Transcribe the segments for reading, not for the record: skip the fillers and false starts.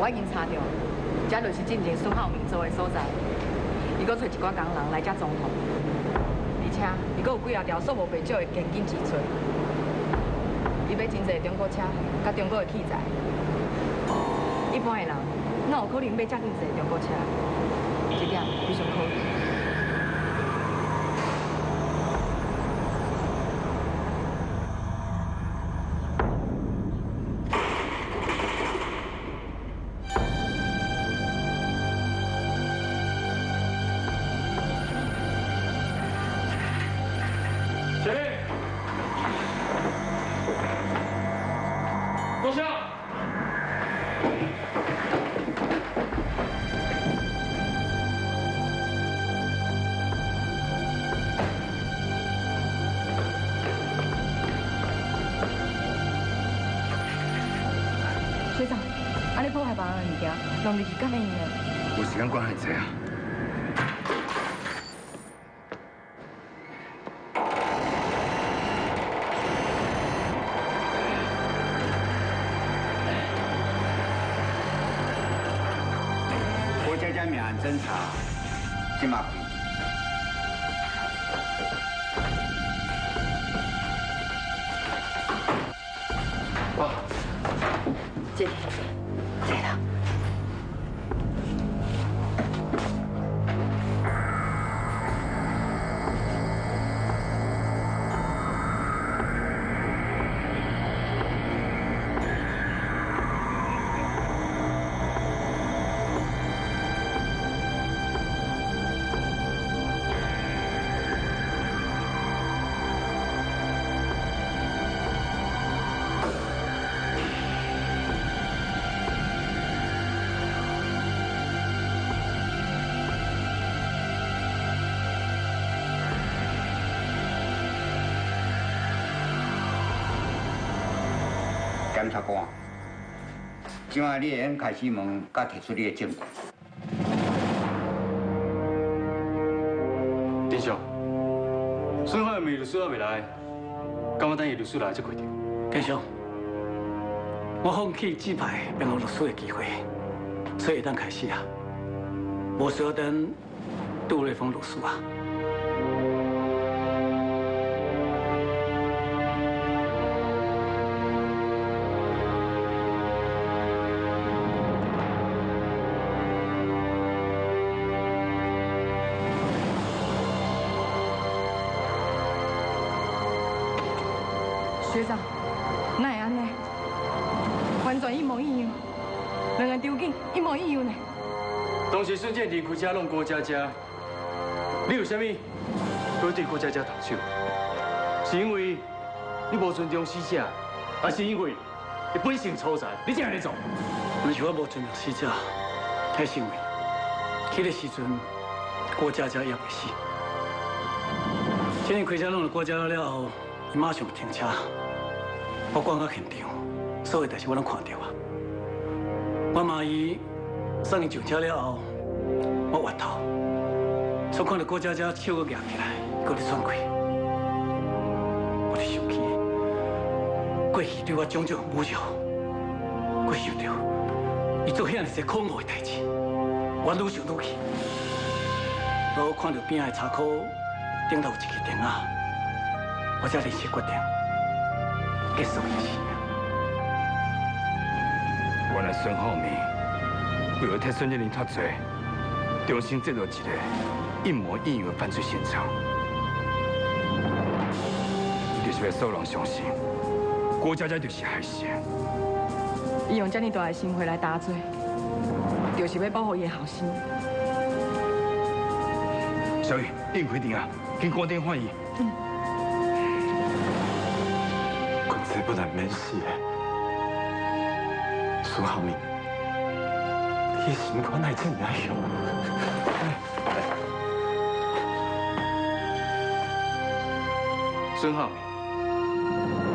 已经查到，这就是进前孙浩明做的所在。伊阁找一寡工人来遮装潢，而且伊阁有几啊条数目袂少的现金支出。伊买真侪中国车，甲中国的器材。一般的人哪有可能买遮尔侪中国车？这点非常可疑。 坐下。学长，安尼破坏别人的物件，弄入去干咩用的？有时间管很济啊。 命案侦查，即马开。哇，这里，这里。检察官，今晚你会用开始问，甲提出你的证据。丁兄，孙浩明律师还未来，敢我等伊律师来才决定。丁兄，我放弃指派辩护律师的机会，所以会当开始啊。无需要等杜瑞峰律师啊。 学长，哪会安尼？完全一模一样，两个场景一模一样呢。当时孙建庭开车弄郭佳佳，你有啥物要对郭佳佳动手？是因为你无尊重死者，还是因为你本性粗残？你这样来做？不是我无尊重死者，迄是因为迄个时阵郭佳佳也未死。今日开车弄了郭佳佳了后，伊马上停车。 我赶到现场，所有代志我拢看到啊。我骂伊送伊上车了后，我回头，所看到郭佳佳手举起来，搁咧喘气，我就生气。过去对我种种侮辱，我想到伊做遐尼些恐怖的代志，我愈想愈气。当我看到边仔的车库顶头有一支电话，我才临时决定。 结束一切。原来孙浩明为了替孙建林脱罪，重新制造一个一模一样的犯罪现场。伊就是要所有人相信，郭佳佳就是害死的。伊用这么大的心血来打罪，就是要保护伊的后生。小雨，应开电啊，紧挂电话伊。这不然免死的，孙浩明，你的心肝来这么凶？孙浩明，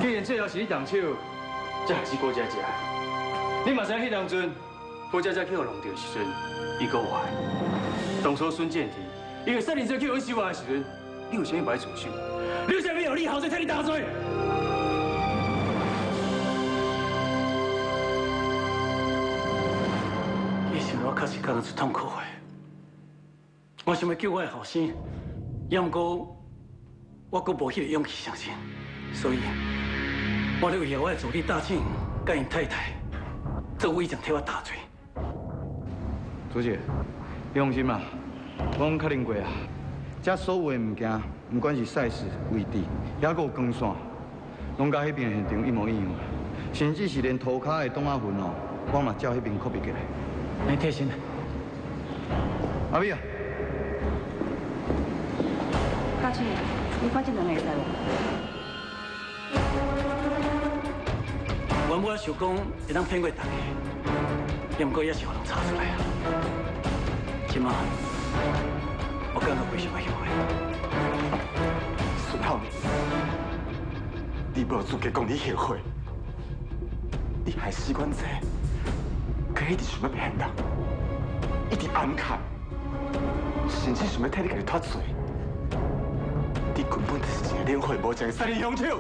既然最后是你动手，这还是郭佳佳，你嘛知迄当阵郭佳佳去互弄到时阵，伊搁活。当初孙建庭因为杀人罪去阮收我的时阵，你有啥物不爱自首？你有啥物有你后生替你打罪？ 我我确实感到最痛苦的。我想要救我的后生，也毋过我阁无迄个勇气相信，所以我咧为了我的助理大庆甲因太太做伪证替我打罪。主席，你放心啦，我确认过啊，这所有的物件，不管是赛事、位置，还阁有光线，拢甲迄边的现场一模一样，甚至是连涂骹的档仔痕哦，我嘛照迄边 copy 过来。你贴心。阿美啊，大庆，你看这两个会使无？原本我想讲会当骗过大家，也毋过也是互人查出来啊。即马我感觉非常的后悔。孙浩明，你无资格讲你后悔。你害死阮这，佮一直想要骗人，一直暗卡，甚至想要替你家己脱罪。你根本就是一个两岁无情的杀人凶手。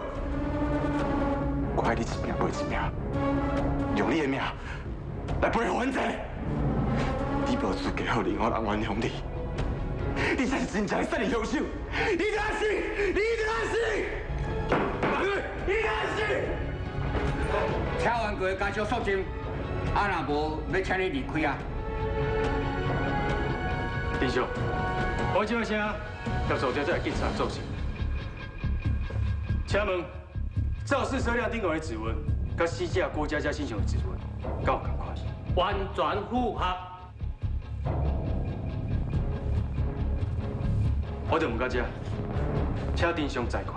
我爱你一命赔一命，用你的命来赔还债。你无资格互另外人原谅你，你才是真正的杀人凶手！你得死！你得死！马瑞，你得死！请完过家属肃静，啊若无要请你离开啊！弟兄，我这声要做这警察做事。请问，肇事车辆顶头的指纹，甲死者郭佳佳身上的指纹，敢有同款？完全符合。我就问到这，请丁兄裁决。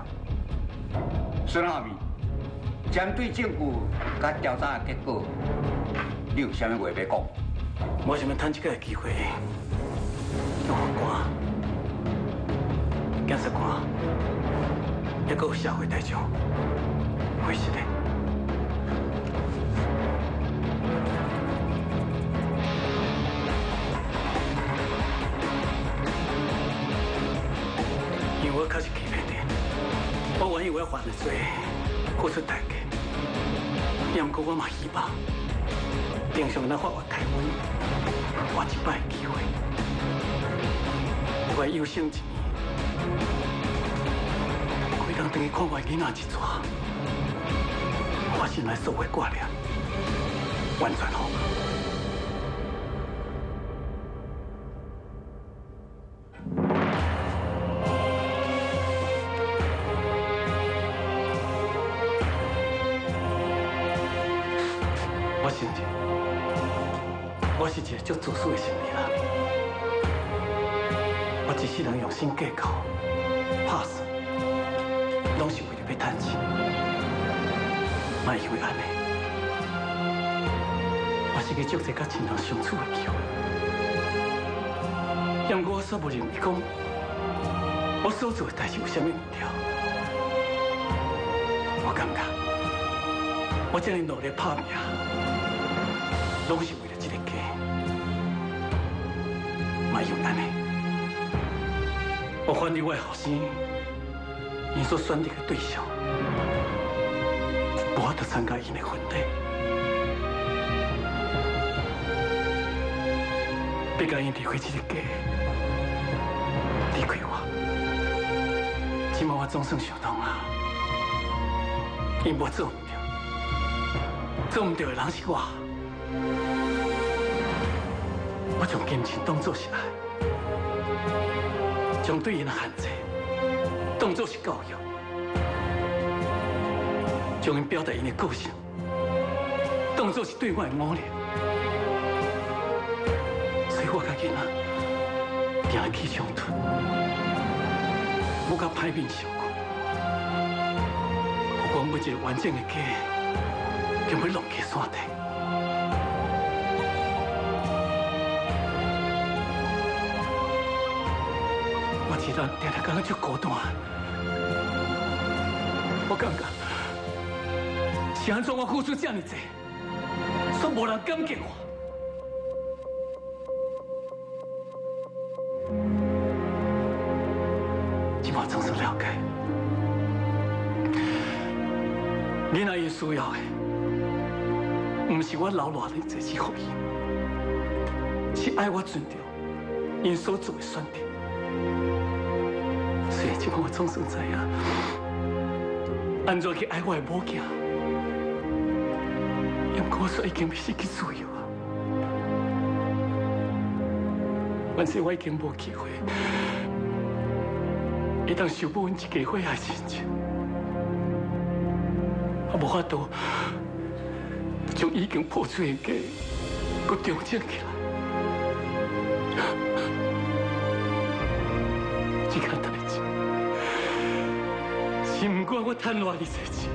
孙浩明，针对证据甲调查的结果，你有啥物话要讲？我想要趁这个机会，用法官、检察官，也阁有社会大众，回实的。因为我确实欺骗你，我愿意为我犯的罪付出代价，也毋过我嘛希望平常咱发我台湾，活一摆的机会。我有生一年，可以当等于看我囡仔一逝，我心内所有的挂念完全好。我承认，我是一个足自私的心理人。我一世人用心计较、拍算，拢是为了要赚钱，莫因为安尼，我是去足侪甲亲人相处的机会。也毋过我所不认为讲，我所做的代志有啥物唔对。我感觉，我这样努力拍拼，拢是为了这个家。莫因为安尼。我反对我的后生，因所选择的对象，无法度参加因的婚礼，别甲因离开这个家，离开我。即马我总算想通啊，因无做唔对，做唔对的人是我。我将金钱当作是爱。将对因的限制当作是教育，将因表达因的个性当作是对我的磨练，所以我甲囡仔定起冲突，我甲歹面相顾，我每一个完整的家，就要浪去山顶。是人定定感觉足孤单，我感觉是安怎我付出这么多，却无人感激我。今晚总算了解，囡仔伊需要的，不是我留偌尼这些给伊，爱我尊重因所做的选择。虽然即摆我总算知影，安怎去爱我的某囝，因过我说已经要失去自由啊。但是我已经无机会，会当修补阮一家伙的亲情，也无法度将已经破碎的家，搁重整起来。这件代志，是不管我赚偌哩多钱，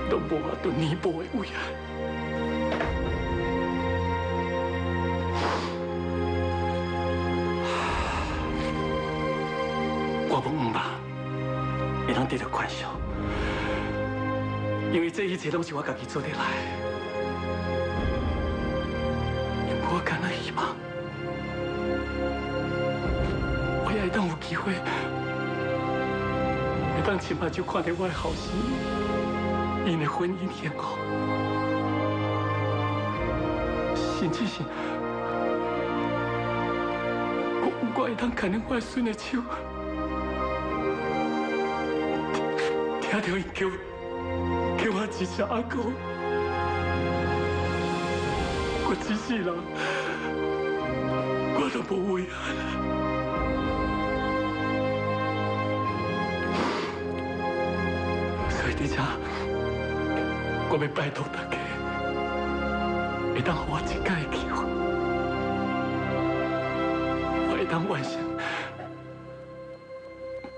都无法度弥补的遗憾。我问唔吧，会当得到宽恕，因为这一切拢是我家己做得来。因为我敢若希望，我也会当有机会，会当亲目睭看到我的后生，因的婚姻幸福，甚至是我会当牵着我孙的手。听到伊叫我一声阿公，我一世人我都无遗憾啊！所以伫这，我要拜托大家，会当给我一届的机会，我会当完成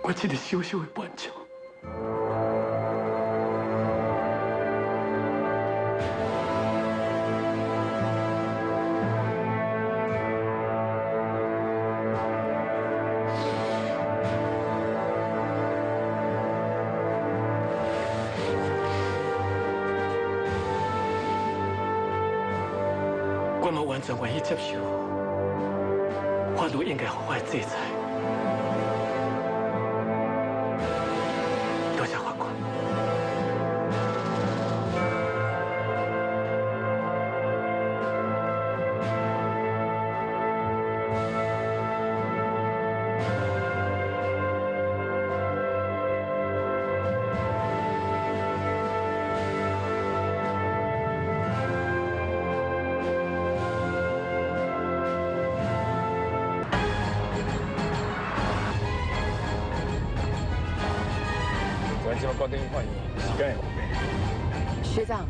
我这个小小的愿望。我嘛完全愿意接受法律应该予我的制裁。多谢法官。怎么决定换你？时间会方便。学长，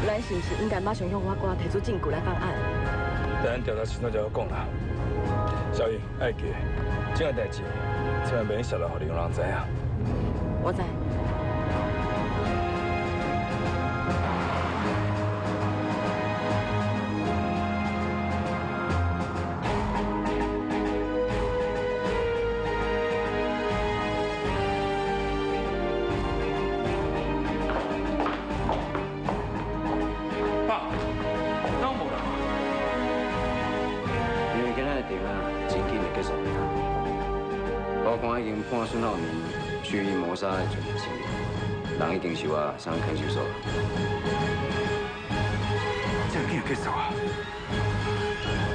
咱是不是应该马上向法官提出证据来犯案？等咱调查清楚才好讲啦。小雨，爱记，这件代志千万别泄露，给利用人知影。我知。法官已经判孙浩明蓄意谋杀的罪成立，人已经受啊送看守所。这样竟然结束啊！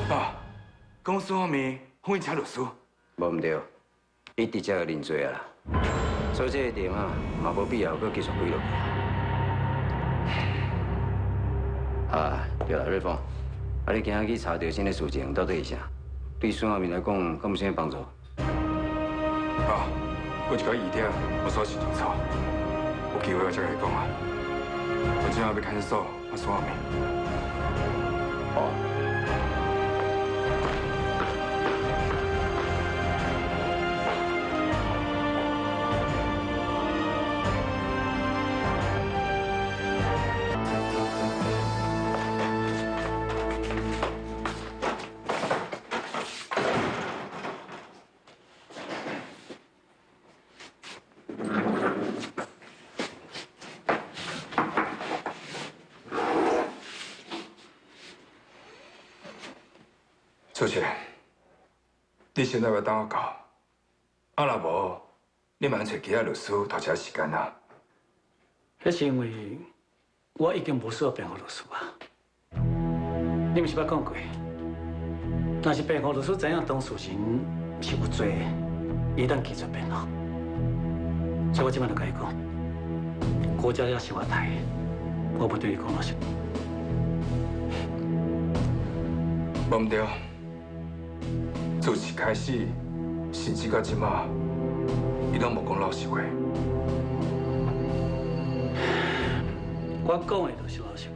爸，讲孙浩明换请律师？无唔对，伊直接认罪啊啦。所以这个庭啊，嘛无必要搁继续开落去。啊，对啦，瑞凤，啊，你今仔去查到新的事情到底是啥？对孙浩明来讲，敢有啥帮助？爸，我一个疑点，我所想清楚，有机会我再跟你讲啊。我今仔要看守所，我孙浩明。好。小姐，你现在要等我教，啊若无，你慢找其他律师拖车时间啊。那是因为我已经无需要辩护律师啊。你不是捌讲过，但是病患律师知影当事人是有罪的，伊当提出辩护。所以我即摆就甲伊讲，郭家家是我害的，我不对伊讲老实。无唔对，自一开始，甚至到即马，伊拢无讲老实话。我讲的就是老实话。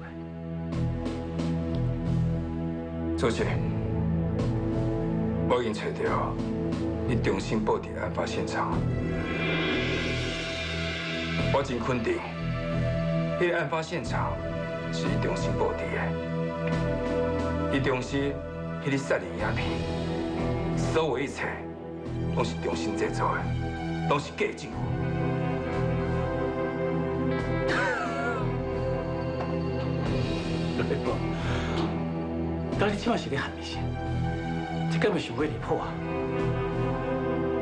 主席，我已经找到伊重新布置案发现场。我真肯定，迄个案发现场是伊重新布置的。伊重新迄个杀人影片，所有一切拢是重新制作的，拢是假证据。对不？但你即摆是咧喊咩声？这根本想过离谱啊！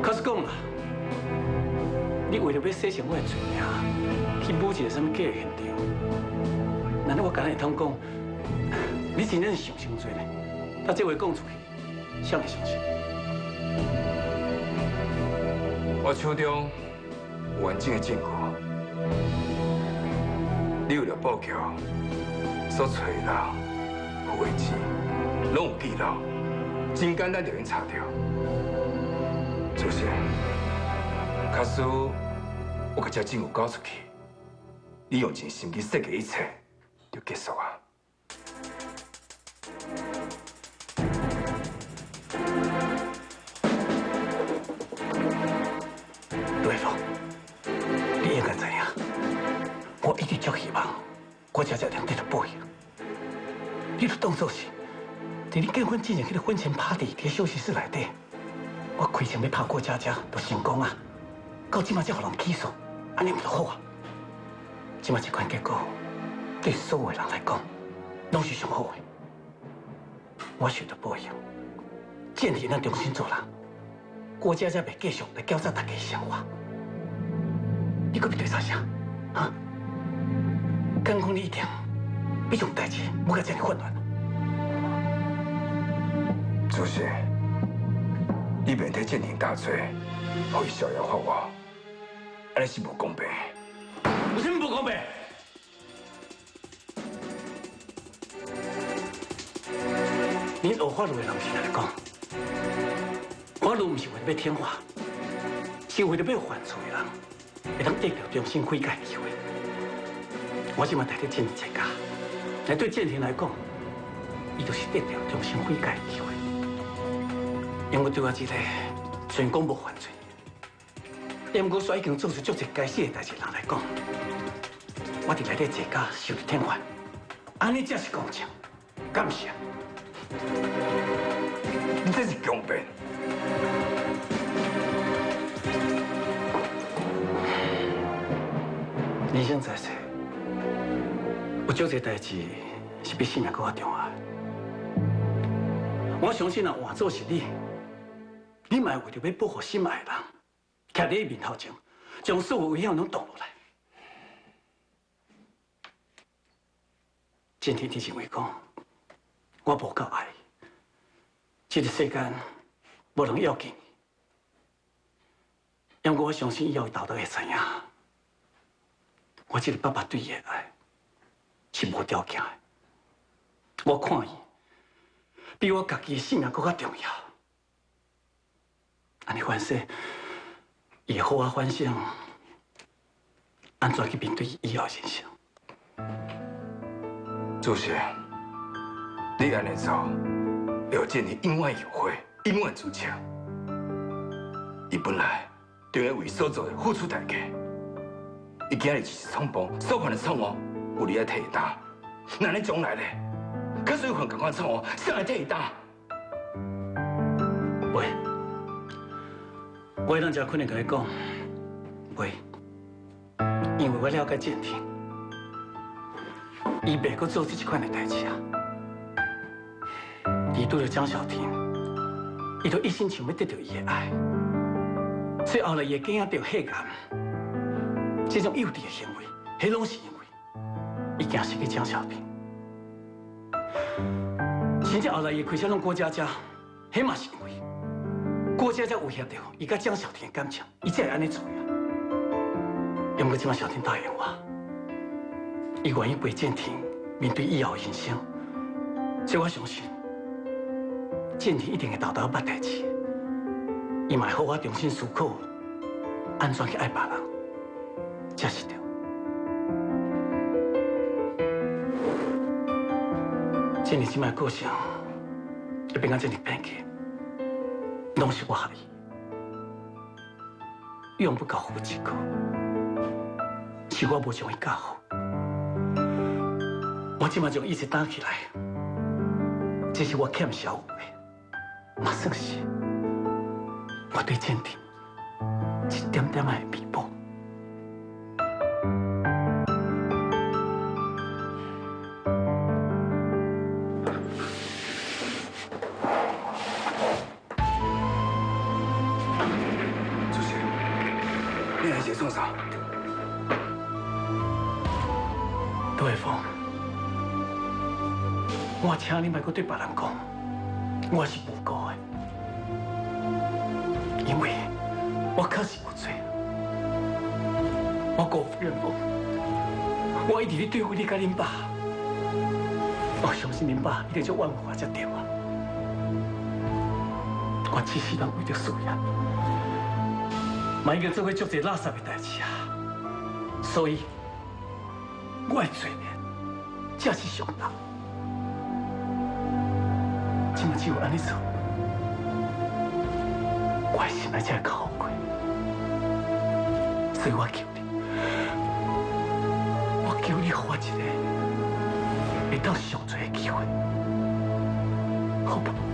假使讲啦，你为了要洗清我的罪名，去补一个什么假的现场，难道我敢会通讲？你真正是想伤罪呢？他这话讲出去，谁会相信？我手中有完整的证据，你为了报桥所找的人、位置，拢有记录，真简单就已经查到。主席，假使我把这证据交出去，你用尽心机设计一切，就结束啊！对了，你应该知影，我一直足希望我家能得到保佑。你就当作是，在你结婚之前，迄个婚前 party 伫休息室内底，我开枪要拍过家家就成功啊！到即马才互人起诉，安尼唔就好啊？即马这款结果，对所有人来讲，拢是上好的。我受到保佑，建议咱重新做人，郭家才袂继续来搅杂大家生活。你搁要对啥啥？啊？敢讲你一定比种代志要甲这样混乱？主席，你免替建廷大罪，互伊逍遥法外，安尼是无公平。有啥物无公平？恁学法律的人士来讲，法律唔是为了要听话，是为了要犯错的人会当得到重新悔改的机会。我即马带着建廷这家，来对建廷来讲，伊就是得到重新悔改的机会。因为对我这个虽然讲无犯罪，但我所已经做出足侪该死的代志人来讲，我伫内底这家受着天罚，安尼才是公正，敢是啊？你这是强辩。人生在世，有足侪代志是比性命更加重要的。我相信啊，换做是你，你嘛会为着要保护心爱的人，徛在伊面头前，将所有危险拢挡落来。今天认为讲，我无够爱伊，这个世间无人要紧伊，因为我相信以后豆豆会知影，我这个爸爸对伊的爱是无条件的。我看伊比我家己的性命更加重要。安尼反正，伊会好我反省，安怎去面对以后的人生。主席，你安尼做，有建议永远后悔，永远自强。伊本来就要为所做的付出代价。伊今日就是闯祸，所犯的错误，有你来替伊担。那你将来呢？假使有犯同款错误，谁来替伊担？袂，我会当真肯定甲你讲，袂，因为我了解建廷，伊袂阁做这一款的代志啊。伊拄着张小婷，伊就一心想要得到伊的爱，所以后来伊的囝仔得血癌，这种幼稚的行为，迄拢是因为伊惊失去张小婷。甚至后来伊开车弄郭家家，迄嘛是因为郭家才威胁到伊甲蒋小婷的感情，伊才会安尼做呀。不过即马小婷答应我，伊愿意陪建廷面对以后的人生，所以我相信建廷一定会豆豆捌代志。伊嘛会互我重新思考，安怎去爱别人，才是对。建廷即摆个性会变到这么偏激，拢是我害伊，用不到夫之过，是我无将伊教好。我即摆将意志打起来，这是我欠小五的，嘛算是我对建廷一点点的弥补。做啥？杜伟峰，我请你莫阁对别人讲，我是无辜的，因为我确实有罪，我辜负恁父，我一直咧对付你甲恁爸，我相信恁爸一定就挽回我才对啊，我只是人为着事业。嘛已经做过足侪垃圾的代志啊，所以我的罪孽才是上重。即马只有安尼做，我的心内才会较好过。所以我求你，我求你，给我一个会当上罪的机会，好不？